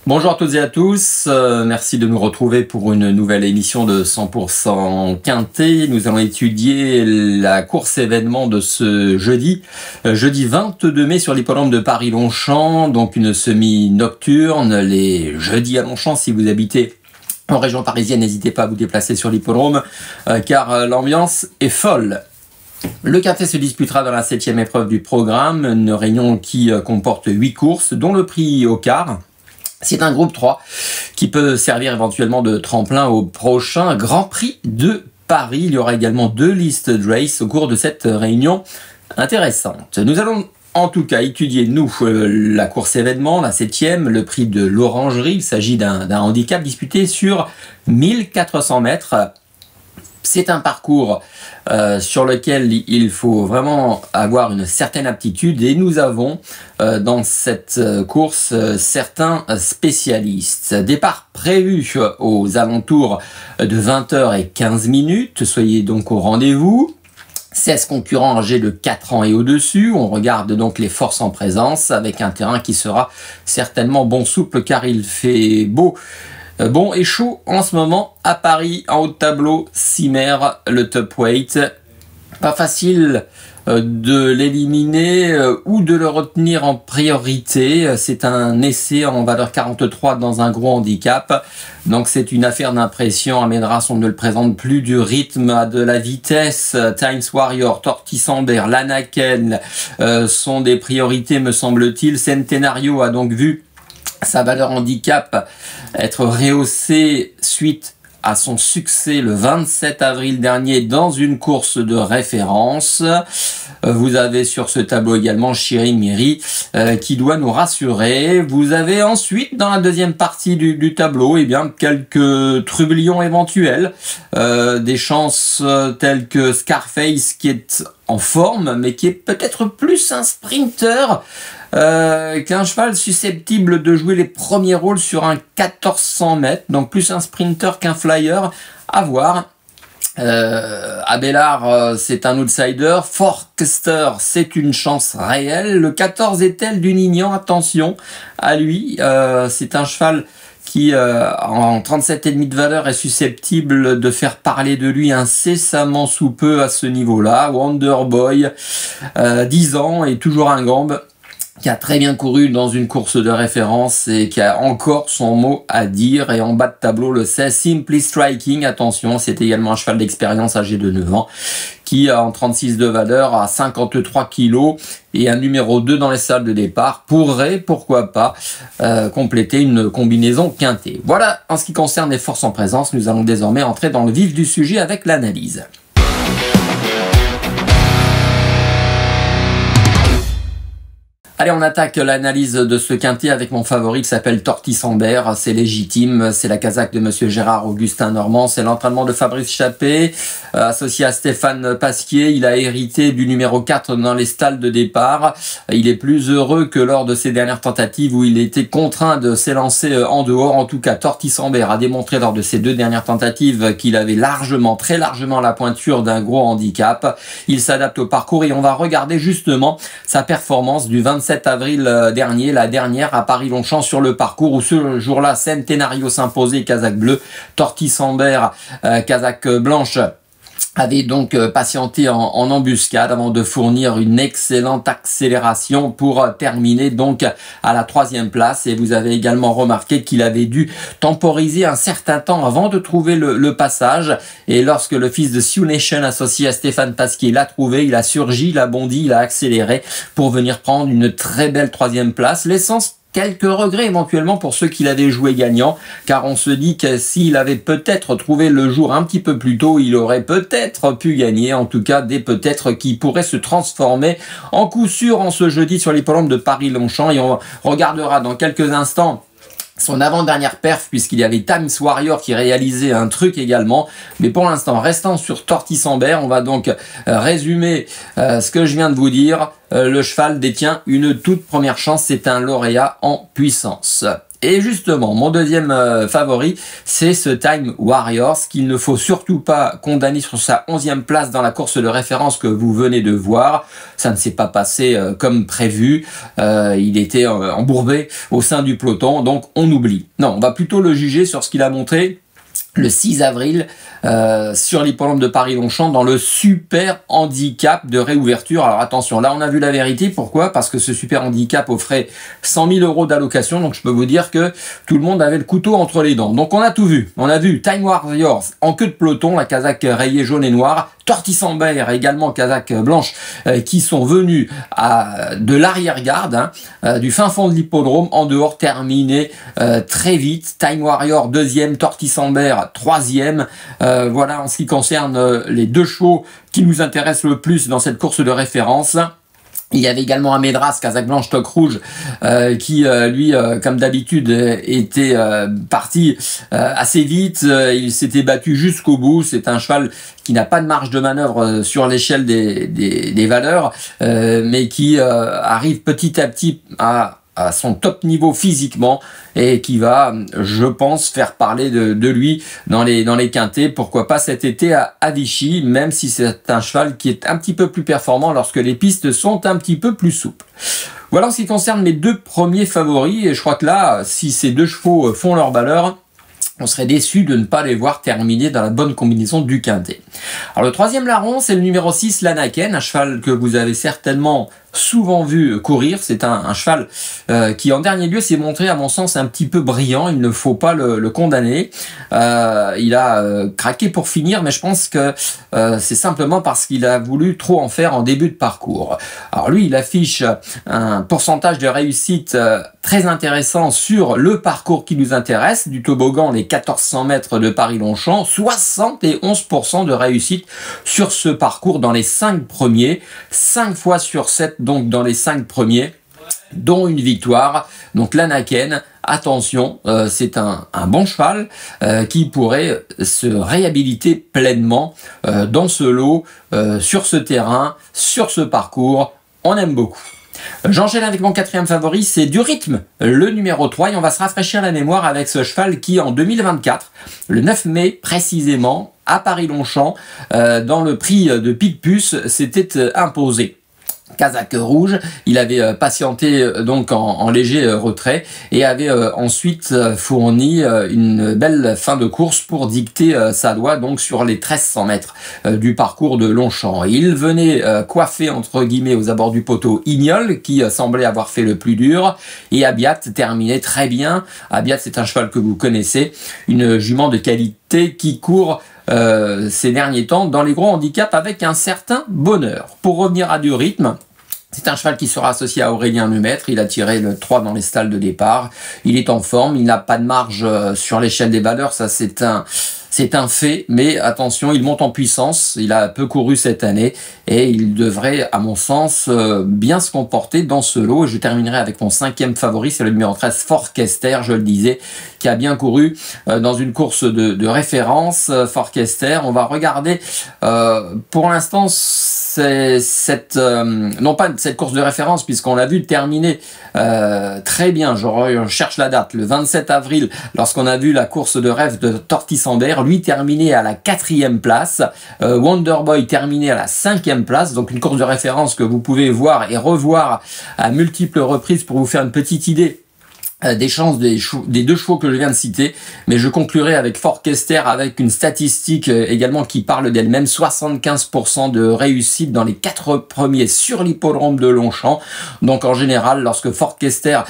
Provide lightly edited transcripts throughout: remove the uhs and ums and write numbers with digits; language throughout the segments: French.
Bonjour à toutes et à tous, merci de nous retrouver pour une nouvelle émission de 100% Quintet. Nous allons étudier la course événement de ce jeudi 22 mai sur l'hippodrome de Paris-Longchamp, donc une semi-nocturne, les jeudis à Longchamp. Si vous habitez en région parisienne, n'hésitez pas à vous déplacer sur l'hippodrome car l'ambiance est folle. Le Quintet se disputera dans la 7e épreuve du programme, une réunion qui comporte 8 courses, dont le prix au quart. C'est un groupe 3 qui peut servir éventuellement de tremplin au prochain Grand Prix de Paris. Il y aura également 2 listes de race au cours de cette réunion intéressante. Nous allons en tout cas étudier, la course événement, la 7e, le prix de l'Orangerie. Il s'agit d'un handicap disputé sur 1400 mètres. C'est un parcours sur lequel il faut vraiment avoir une certaine aptitude et nous avons dans cette course certains spécialistes. Départ prévu aux alentours de 20h15. Soyez donc au rendez-vous. 16 concurrents âgés de 4 ans et au-dessus. On regarde donc les forces en présence avec un terrain qui sera certainement bon souple car il fait beau. Bon et chaud en ce moment à Paris, en haut de tableau, Cimer, le top weight. Pas facile de l'éliminer ou de le retenir en priorité. C'est un essai en valeur 43 dans un gros handicap. Donc c'est une affaire d'impression. Amédras, on ne le présente plus, du rythme, à de la vitesse. Times Warrior, Tortisambert, Lanaken sont des priorités me semble-t-il. Centenario a donc vu sa valeur handicap être rehaussée suite à son succès le 27 avril dernier dans une course de référence. Vous avez sur ce tableau également Chiri-Miri qui doit nous rassurer. Vous avez ensuite dans la deuxième partie du tableau quelques trublions éventuels, des chances telles que Scarface qui est en forme mais qui est peut-être plus un sprinter qu'un cheval susceptible de jouer les premiers rôles sur un 1400 mètres, donc plus un sprinter qu'un flyer, à voir. Abélard, c'est un outsider. Forkster, c'est une chance réelle. Le 14 est-elle du Nignan, attention à lui, c'est un cheval qui en 37,5 de valeur est susceptible de faire parler de lui incessamment sous peu à ce niveau-là. Wonderboy, 10 ans et toujours un gambe, qui a très bien couru dans une course de référence et qui a encore son mot à dire. Et en bas de tableau, le 16, Simply Striking, attention, c'est également un cheval d'expérience âgé de 9 ans, qui en 36 de valeur à 53 kg et un numéro 2 dans les salles de départ pourrait, pourquoi pas, compléter une combinaison quintée. Voilà en ce qui concerne les forces en présence. Nous allons désormais entrer dans le vif du sujet avec l'analyse. Allez, on attaque l'analyse de ce quintet avec mon favori qui s'appelle Tortisambert. C'est légitime, c'est la casaque de monsieur Gérard Augustin Normand, c'est l'entraînement de Fabrice Chappé, associé à Stéphane Pasquier. Il a hérité du numéro 4 dans les stalles de départ. Il est plus heureux que lors de ses dernières tentatives où il était contraint de s'élancer en dehors. En tout cas, Tortisambert a démontré lors de ses 2 dernières tentatives qu'il avait très largement la pointure d'un gros handicap. Il s'adapte au parcours et on va regarder justement sa performance du 27 avril dernier, la dernière à Paris-Longchamp sur le parcours où ce jour-là, Centenario s'imposait, casaque bleue, Tortisambert, casaque blanche, avait donc patienté en embuscade avant de fournir une excellente accélération pour terminer donc à la 3e place. Et vous avez également remarqué qu'il avait dû temporiser un certain temps avant de trouver le passage. Et lorsque le fils de Sioux Nation associé à Stéphane Pasquier l'a trouvé, il a surgi, il a bondi, il a accéléré pour venir prendre une très belle 3e place, laissant quelques regrets éventuellement pour ceux qui l'avaient joué gagnant, car on se dit que s'il avait peut-être trouvé le jour un petit peu plus tôt, il aurait peut-être pu gagner, en tout cas des peut-être qui pourraient se transformer en coup sûr en ce jeudi sur l'hippodrome de Paris-Longchamp. Et on regardera dans quelques instants son avant-dernière perf, puisqu'il y avait Times Warrior qui réalisait un truc également. Mais pour l'instant, restant sur Tortisambert, on va donc résumer ce que je viens de vous dire. le cheval détient une toute première chance, c'est un lauréat en puissance. Et justement, mon deuxième favori, c'est ce Time Warriors qu'il ne faut surtout pas condamner sur sa 11e place dans la course de référence que vous venez de voir. Ça ne s'est pas passé comme prévu. Il était embourbé au sein du peloton, donc on oublie. Non, on va plutôt le juger sur ce qu'il a montré le 6 avril sur l'hippodrome de Paris-Longchamp dans le super handicap de réouverture. Alors attention, là on a vu la vérité. Pourquoi? Parce que ce super handicap offrait 100 000 € d'allocation. Donc je peux vous dire que tout le monde avait le couteau entre les dents. Donc on a tout vu. On a vu Time Warriors en queue de peloton, la casaque rayée jaune et noire. Tortisambert, également casaque blanche, qui sont venus de l'arrière-garde, du fin fond de l'hippodrome, en dehors, terminé très vite. Time Warrior deuxième, Tortisambert troisième. Voilà en ce qui concerne les deux chevaux qui nous intéressent le plus dans cette course de référence. Il y avait également Amedras, casaque blanche, toque rouge, qui lui, comme d'habitude, était parti assez vite. Il s'était battu jusqu'au bout. C'est un cheval qui n'a pas de marge de manœuvre sur l'échelle des valeurs, mais qui arrive petit à petit à son top niveau physiquement et qui va, je pense, faire parler de lui dans les quintets. Pourquoi pas cet été à Vichy, même si c'est un cheval qui est un petit peu plus performant lorsque les pistes sont un petit peu plus souples. Voilà en ce qui concerne mes deux premiers favoris. Et je crois que là, si ces deux chevaux font leur valeur, on serait déçu de ne pas les voir terminer dans la bonne combinaison du quintet. Alors le troisième larron, c'est le numéro 6, l'Anaken, un cheval que vous avez certainement souvent vu courir. C'est un cheval qui en dernier lieu s'est montré à mon sens un petit peu brillant. Il ne faut pas le condamner. Il a craqué pour finir, mais je pense que c'est simplement parce qu'il a voulu trop en faire en début de parcours. Alors lui, il affiche un pourcentage de réussite très intéressant sur le parcours qui nous intéresse, du toboggan, les 1400 mètres de Paris-Longchamp, 71% de réussite sur ce parcours dans les 5 premiers, 5 fois sur 7 donc dans les 5 premiers, dont une victoire. Donc l'Anaken, attention, c'est un bon cheval qui pourrait se réhabiliter pleinement dans ce lot, sur ce terrain, sur ce parcours. On aime beaucoup. J'enchaîne avec mon quatrième favori, c'est du rythme, le numéro 3, et on va se rafraîchir la mémoire avec ce cheval qui en 2024, le 9 mai précisément, à Paris-Longchamp, dans le prix de Picpus, s'était imposé. Casaque rouge, il avait patienté donc en léger retrait et avait ensuite fourni une belle fin de course pour dicter sa loi donc sur les 1300 mètres du parcours de Longchamp. Il venait coiffer entre guillemets aux abords du poteau Ignol qui semblait avoir fait le plus dur, et Abiat terminait très bien. Abiat, c'est un cheval que vous connaissez, une jument de qualité qui court ces derniers temps dans les gros handicaps avec un certain bonheur. Pour revenir à du rythme, c'est un cheval qui sera associé à Aurélien Lemaitre. Il a tiré le 3 dans les stalles de départ. Il est en forme, il n'a pas de marge sur l'échelle des valeurs, ça c'est un fait, mais attention, il monte en puissance, il a peu couru cette année et il devrait, à mon sens, bien se comporter dans ce lot. Et je terminerai avec mon cinquième favori, c'est le numéro 13, Forkester, je le disais, qui a bien couru dans une course de référence. Forkester, on va regarder pour l'instant non pas cette course de référence, puisqu'on l'a vu terminer très bien. Je cherche la date, le 27 avril, lorsqu'on a vu la course de rêve de Tortisambert, lui terminé à la 4e place, Wonderboy terminé à la 5e place, donc une course de référence que vous pouvez voir et revoir à multiples reprises pour vous faire une petite idée des chances des deux chevaux que je viens de citer. Mais je conclurai avec Forkester avec une statistique également qui parle d'elle-même, 75% de réussite dans les 4 premiers sur l'hippodrome de Longchamp. Donc en général, lorsque Forkester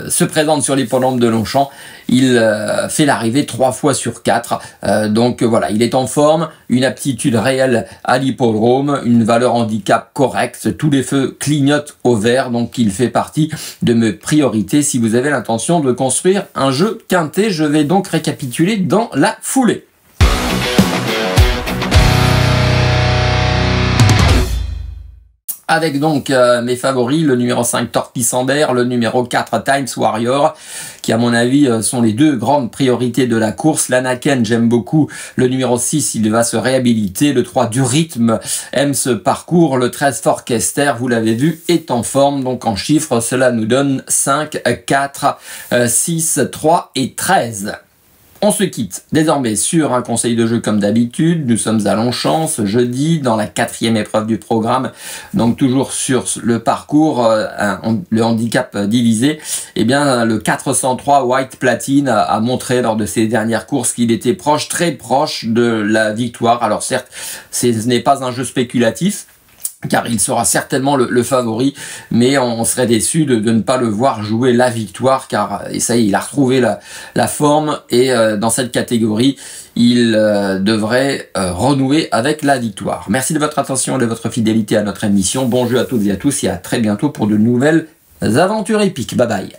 se présente sur l'hippodrome de Longchamp, il fait l'arrivée 3 fois sur 4. Donc voilà, il est en forme, une aptitude réelle à l'hippodrome, une valeur handicap correcte, tous les feux clignotent au vert, donc il fait partie de mes priorités si vous avez l'intention de construire un jeu quintet. Je vais donc récapituler dans la foulée. Avec donc mes favoris, le numéro 5 Torquay-Sambert, le numéro 4 Times Warrior, qui à mon avis sont les deux grandes priorités de la course. L'Anaken, j'aime beaucoup. Le numéro 6, il va se réhabiliter. Le 3 du rythme aime ce parcours. Le 13 Forkester, vous l'avez vu, est en forme. Donc en chiffres, cela nous donne 5, 4, 6, 3 et 13. On se quitte désormais sur un conseil de jeu comme d'habitude. Nous sommes à Longchamp ce jeudi dans la 4e épreuve du programme. Donc toujours sur le parcours, le handicap divisé. Eh bien le 403 White Platine a montré lors de ses dernières courses qu'il était proche, très proche de la victoire. Alors certes, ce n'est pas un jeu spéculatif, car il sera certainement le favori, mais on serait déçu de ne pas le voir jouer la victoire, car et ça y est, il a retrouvé la forme, et dans cette catégorie, il devrait renouer avec la victoire. Merci de votre attention et de votre fidélité à notre émission. Bon jeu à toutes et à tous, et à très bientôt pour de nouvelles aventures épiques. Bye bye.